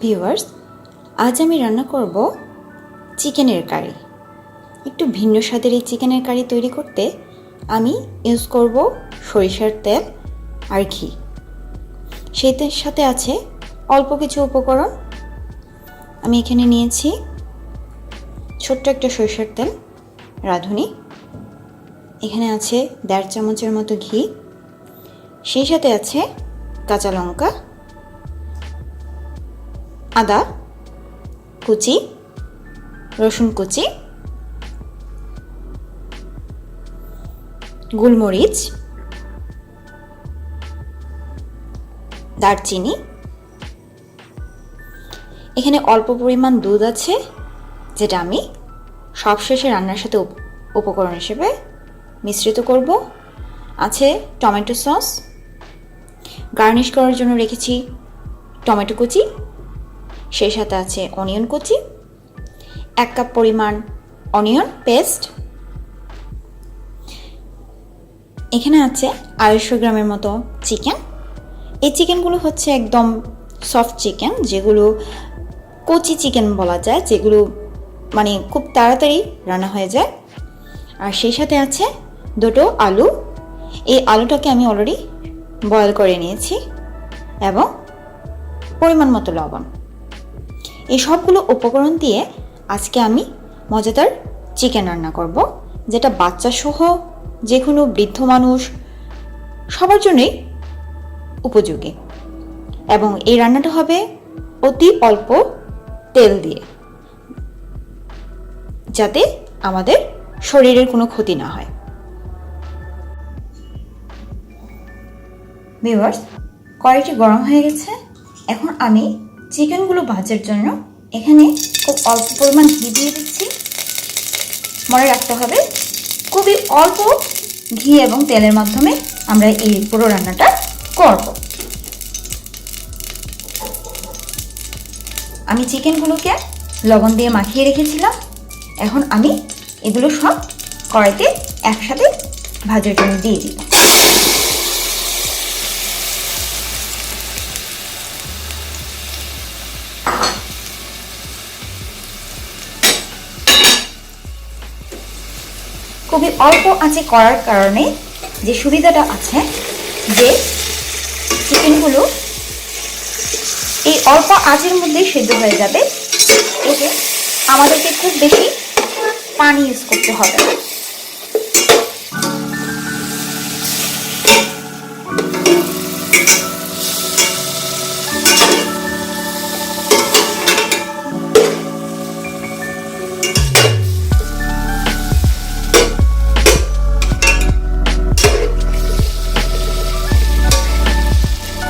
Viewers, আজ আমি রান্না করব চিকেনের কারি। একটু ভিন্ন স্বাদের এই চিকেনের কারি তৈরি করতে আমি ইউজ করব সরিষার তেল আর ঘি। সেই সাথে আছে অল্প কিছু উপকরণ। আমি এখানে নিয়েছি ছোট্ট একটা সরিষার তেল রাঁধুনি, এখানে আছে 1.5 চামচের মতো ঘি, সেই সাথে আছে কাঁচা লঙ্কা, আদা কুচি, রসুন কুচি, গোলমরিচ, দারচিনি। এখানে অল্প পরিমাণ দুধ আছে, যেটা আমি সবশেষে রান্নার সাথে উপকরণ হিসেবে মিশ্রিত করব। আছে টমেটো সস, গার্নিশ করার জন্য রেখেছি টমেটো কুচি, সেই সাথে আছে অনিয়ন কুচি, 1 কাপ পরিমাণ অনিয়ন পেস্ট। এখানে আছে 250 গ্রামের মতো চিকেন। এই চিকেনগুলো হচ্ছে একদম সফট চিকেন, যেগুলো কচি চিকেন বলা যায়, যেগুলো মানে খুব তাড়াতাড়ি রান্না হয়ে যায়। আর সেই সাথে আছে 2টো আলু। এই আলুটাকে আমি অলরেডি বয়েল করে নিয়েছি, এবং পরিমাণ মতো লবণ। এই সবগুলো উপকরণ দিয়ে আজকে আমি মজাদার চিকেন রান্না করব, যেটা বাচ্চা সহ যে কোনো বৃদ্ধ মানুষ সবার জন্যই উপযোগী। এবং এই রান্নাটা হবে অতি অল্প তেল দিয়ে, যাতে আমাদের শরীরের কোনো ক্ষতি না হয়। ভিউয়ার্স, কড়াইটি গরম হয়ে গেছে। এখন আমি চিকেনগুলো ভাজার জন্য এখানে খুব অল্প পরিমাণ ঘি দিয়ে দিচ্ছি। মনে রাখতে হবে, খুবই অল্প ঘি এবং তেলের মাধ্যমে আমরা এই পুরো রান্নাটা করব। আমি চিকেনগুলোকে লবণ দিয়ে মাখিয়ে রেখেছিলাম। এখন আমি এগুলো সব কড়াইতে একসাথে ভাজার জন্য দিয়ে দিব। খুবই অল্প আঁচে করার কারণে যে সুবিধাটা আছে, যে চিকেনগুলো এই অল্প আঁচের মধ্যেই সেদ্ধ হয়ে যাবে। এতে আমাদেরকে খুব বেশি পানি ইউজ করতে হবে না।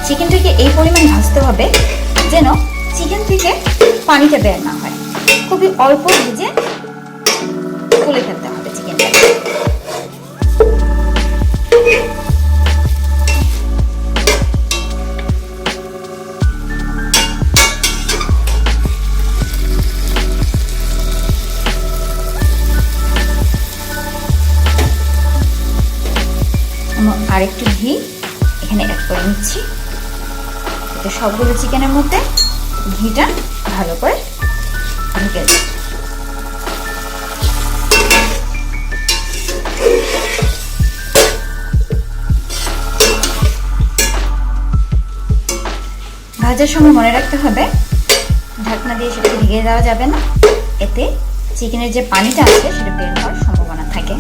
চিকেনটাকে এই পরিমাণ ভাজতে হবে যেন চিকেন থেকে পানিটা বের না হয়। খুবই অল্প ভেজে তুলে ফেলতে হবে চিকেনটাকে। আরেকটু ঘি এখানে অ্যাড করে নিচ্ছি, যাতে সবগুলো চিকেনের মধ্যে ঘিটা ভালো করে ঢুকে যায়। ভাজার সময় মনে রাখতে হবে, ঢাকনা দিয়ে সেটা ঢেকে দেওয়া যাবে না, এতে চিকেনের যে পানিটা আছে সেটা বের হওয়ার সম্ভাবনা থাকে।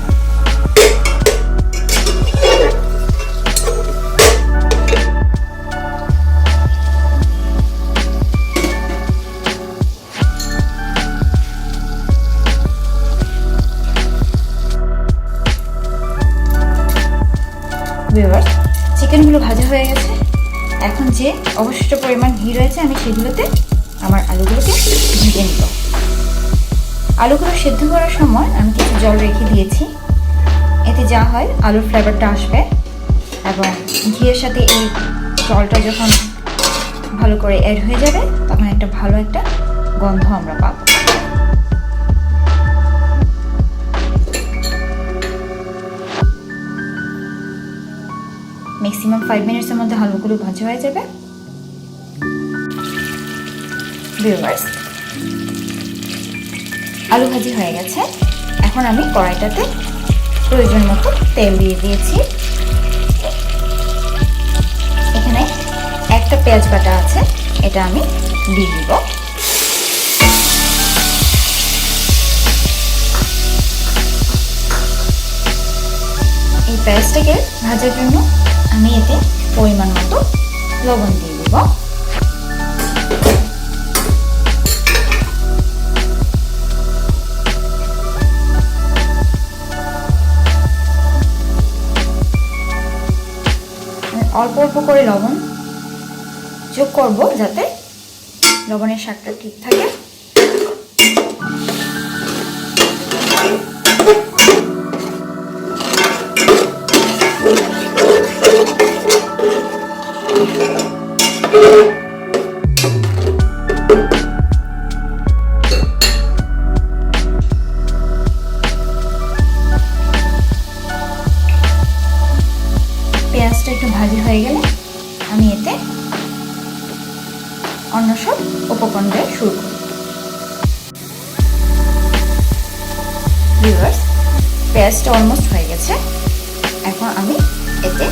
ভিউয়ার্স, চিকেনগুলো ভাজা হয়ে গেছে। এখন যে অবশিষ্ট পরিমাণ ঘি রয়েছে, আমি সেগুলোতে আমার আলুগুলোকে ভেজে নিব। আলুগুলো সেদ্ধ করার সময় আমি কিছু জল রেখে দিয়েছি। এতে যা হয়, আলুর ফ্লেভারটা আসবে, এবং ঘিয়ের সাথে এই জলটা যখন ভালো করে অ্যাড হয়ে যাবে, তখন একটা ভালো একটা গন্ধ আমরা পাবো। ম্যাক্সিমাম 5 মিনিটসের মধ্যে আলুগুলো ভাজা হয়ে যাবে। ভিউয়ার্স, আলু ভাজি হয়ে গেছে। এখন আমি কড়াইটাতে প্রয়োজন মতো তেল দিয়ে দিয়েছি। এখানে একটা পেঁয়াজ বাটা আছে, এটা আমি দিয়ে দিব। এই পেঁয়াজটাকে ভাজার জন্য আমি এতে পরিমাণ মতো লবণ দিয়ে দিব। অল্প অল্প করে লবণ যোগ করব যাতে লবণের স্বাদটা ঠিক থাকে। পেঁয়াজটা একটু ভাজি হয়ে গেলে আমি এতে অন্য সব উপকরণ দিয়ে শুরু করব। ভিউয়ার্স, পেঁয়াজটা অলমোস্ট হয়ে গেছে। এখন আমি এতে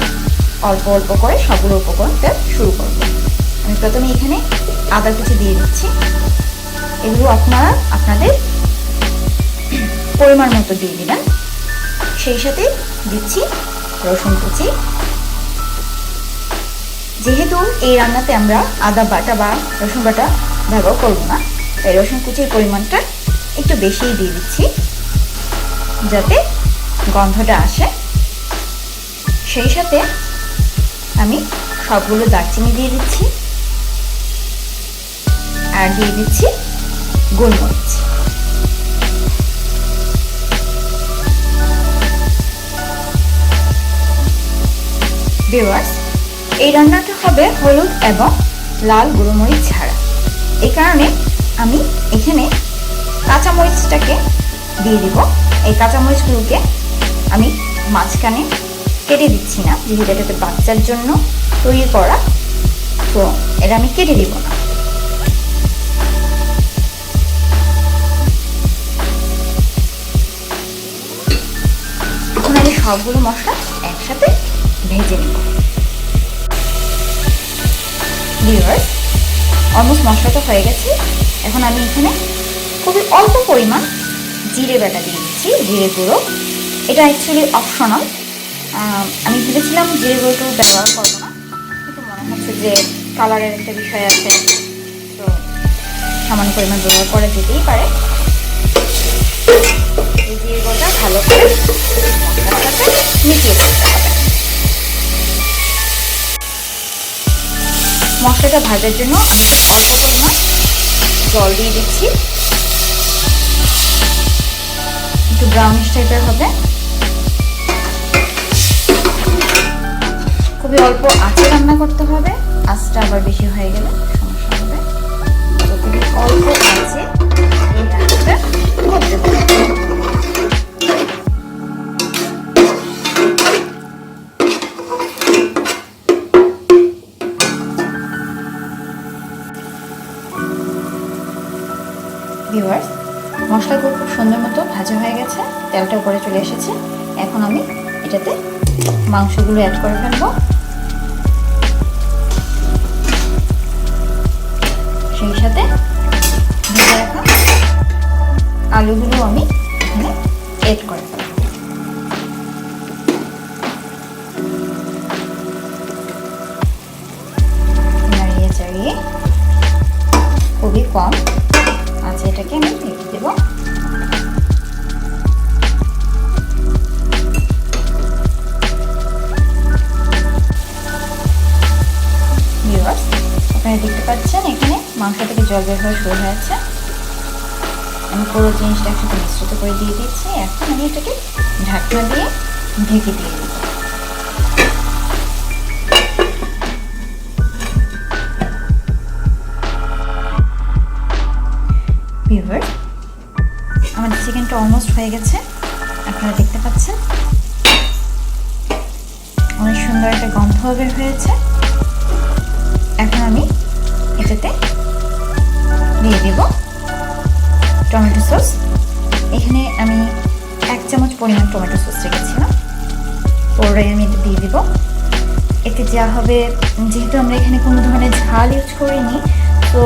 অল্প অল্প করে সবগুলো উপকরণ দিয়ে শুরু করব। আমি প্রথমে এখানে আদা কুচি দিয়ে দিচ্ছি। এগুলো আপনারা আপনাদের পরিমাণ মতো দিয়ে দিবেন। সেই সাথে দিচ্ছি রসুন কুচি। যেহেতু এই রান্নাতে আমরা আদা বাটা বা রসুন বাটা ব্যবহার করব না, তাই রসুন কুচির পরিমাণটা একটু বেশিই দিয়ে দিচ্ছি যাতে গন্ধটা আসে। সেই সাথে আমি সবগুলো দারচিনি দিয়ে দিচ্ছি আর দিয়ে দিচ্ছি গোলমরিচ। ভিউয়ার্স, এই রান্নাটা হবে হলুদ এবং লাল গুঁড়োমরিচ ছাড়া। এই কারণে আমি এখানে কাঁচামরিচটাকে দিয়ে দিব। এই কাঁচামরিচগুলোকে আমি মাঝখানে কেটে দিচ্ছি না, যেহেতু এটাতে বাচ্চার জন্য তৈরি করা, তো এটা আমি কেটে দিব না। এখন আমি সবগুলো মশলা একসাথে ভেজে নেব। ভিউয়ার্স, অলমোস্ট মশলাটা হয়ে গেছে। এখন আমি এখানে খুবই অল্প পরিমাণ জিরে বাটা দিয়ে দিচ্ছি, জিরে গুঁড়ো। এটা অ্যাকচুয়ালি অপশনাল। আমি ভেবেছিলাম জিরে গুঁড়োটা ব্যবহার করবো না, কিন্তু মনে হচ্ছে যে কালারের একটা বিষয় আছে, তো সামান্য পরিমাণ ব্যবহার করা যেতেই পারে। এই জিরে গুঁড়োটা ভালো করে মশলার সাথে মিশিয়ে দিতে হবে। মশলাটা ভাজার জন্য আমি অল্প পরিমাণ জল দিয়ে দিচ্ছি। একটু ব্রাউনিশ টাইপের হবে। খুবই অল্প আঁচে রান্না করতে হবে, আঁচটা আবার বেশি হয়ে গেলে সমস্যা হবে। তো খুবই অল্প আঁচে এই রান্নাটা করতে হবে। ভিউয়ার্স, মশলাগুলো খুব সুন্দর মতো ভাজা হয়ে গেছে, তেলটা উপরে চলে এসেছে। এখন আমি এটাতে মাংসগুলো অ্যাড করে ফেলবো। সেই সাথে ভেজে রাখা আলুগুলো আমি এখানে অ্যাড করে ফেলবো। নাড়িয়ে চাড়িয়ে খুবই কম আছে এটাকে আমি রেখে দেব। ভিউয়ার্স, আপনারা দেখতে পাচ্ছেন এখানে মাংস থেকে জল বের হওয়া শুরু হয়েছে। আমি পুরো জিনিসটা একসাথে মিশ্রিত করে দিয়ে দিচ্ছি। এখন আমি এটাকে ঢাকনা দিয়ে ঢেকে দিয়ে দেব। ভিউয়ার্স, আমাদের চিকেনটা অলমোস্ট হয়ে গেছে, আপনারা দেখতে পাচ্ছেন অনেক সুন্দর একটা গন্ধ বের হয়েছে। এখন আমি এটাতে সস, এখানে আমি 1 চামচ পরিমাণ টমেটো সস রেখেছিলাম, পরে আমি এটা দিয়ে দিব। এতে যা হবে, যেহেতু আমরা এখানে কোনো ধরনের ঝাল ইউজ করিনি, তো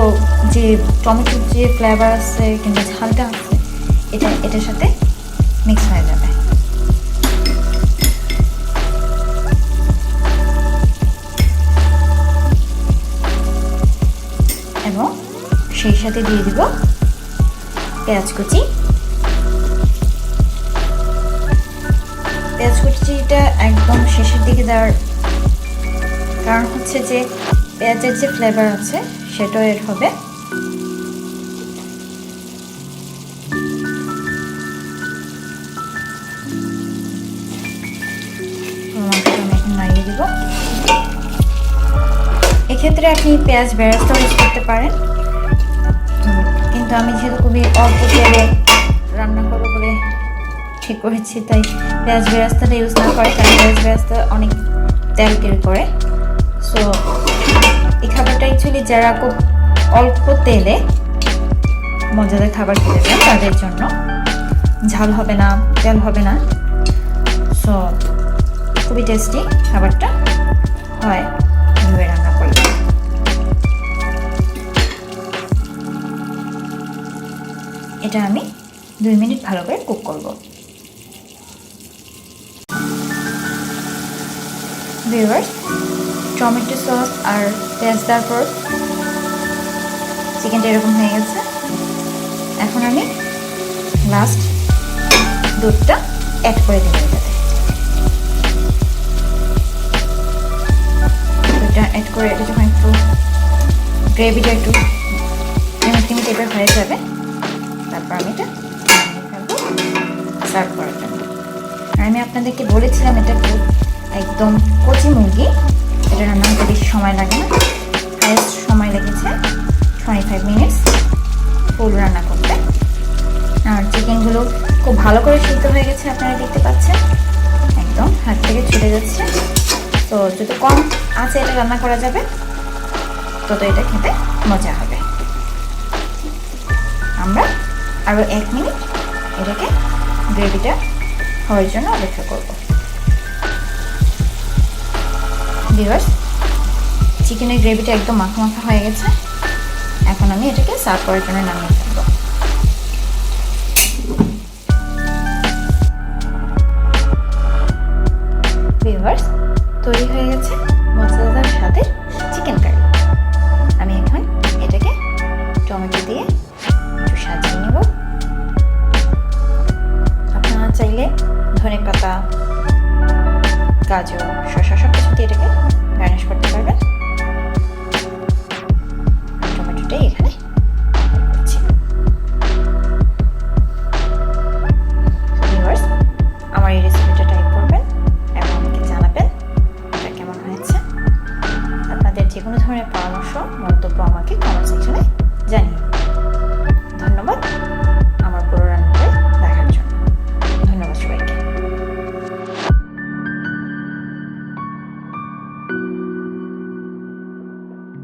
যে টমেটোর যে ফ্লেভার আছে কিংবা ঝালটা আছে এটার সাথে মিক্স হয়ে যাবে। এবং সেই সাথে দিয়ে দিব পেঁয়াজ কুচি। পেঁয়াজ কুচিটা একদম শেষের দিকে দেওয়ার কারণ হচ্ছে যে পেঁয়াজের যে ফ্লেভার আছে সেটাও এর হবে। আমি এখন নাড়িয়ে দিব। এক্ষেত্রে আপনি পেঁয়াজ বেরেস্তা ইউজ করতে পারেন, কিন্তু আমি যেহেতু খুবই অল্প তেলে রান্না করবো বলে ঠিক করেছি, তাই পেঁয়াজ বেরেস্তাটা ইউজ না করে, কারণ পেঁয়াজ বেরেস্তা অনেক তেল তেল করে। সো এই খাবারটা অ্যাকচুয়ালি যারা খুব অল্প তেলে মজাদার খাবার খেতে চান তাদের জন্য, ঝাল হবে না, তেল হবে না। সো খুবই টেস্টি খাবারটা হয় এভাবে রান্না করলে। এটা আমি 2 মিনিট ভালো করে কুক করব। ভিউয়ার্স, টমেটো সস আর পেঁয়াজ দেওয়ার পর চিকেনটা এরকম হয়ে গেছে। এখন আমি লাস্ট দুধটা অ্যাড করে দেবো। দুধটা অ্যাড করে এটা যখন একটু গ্রেভিটা একটু ক্রিমি টাইপের হয়ে যাবে, তারপর আমি এটা সার্ভ করার জন্য। আর আমি আপনাদেরকে বলেছিলাম এটা একদম কচি মুরগি, এটা রান্না করতে বেশি সময় লাগে না, হাইয়েস্ট সময় লেগেছে 25 মিনিটস ফুল রান্না করতে। আর চিকেনগুলো খুব ভালো করে সিদ্ধ হয়ে গেছে, আপনারা দেখতে পাচ্ছেন একদম হাত থেকে ছুটে যাচ্ছে। তো যত কম আছে এটা রান্না করা যাবে তত এটা খেতে মজা হবে। আমরা আরও 1 মিনিট এটাকে গ্রেভিটা হওয়ার জন্য অপেক্ষা করব। ভিউয়ার্স, চিকেনের গ্রেভিটা একদম মাখা মাখা হয়ে গেছে। এখন আমি এটাকে সার্ভ করার জন্য নামিয়ে ফেলব। ভিউয়ার্স, তৈরি হয়ে গেছে মশলাদার সাথে চিকেন কারি। আমি এখন এটাকে টমেটো দিয়ে একটু সাজিয়ে নেব। আপনারা চাইলে ধনেপাতা, গাজর, শসা সব কিছু দিয়ে এটাকে গার্নিশ করতে পারবেন।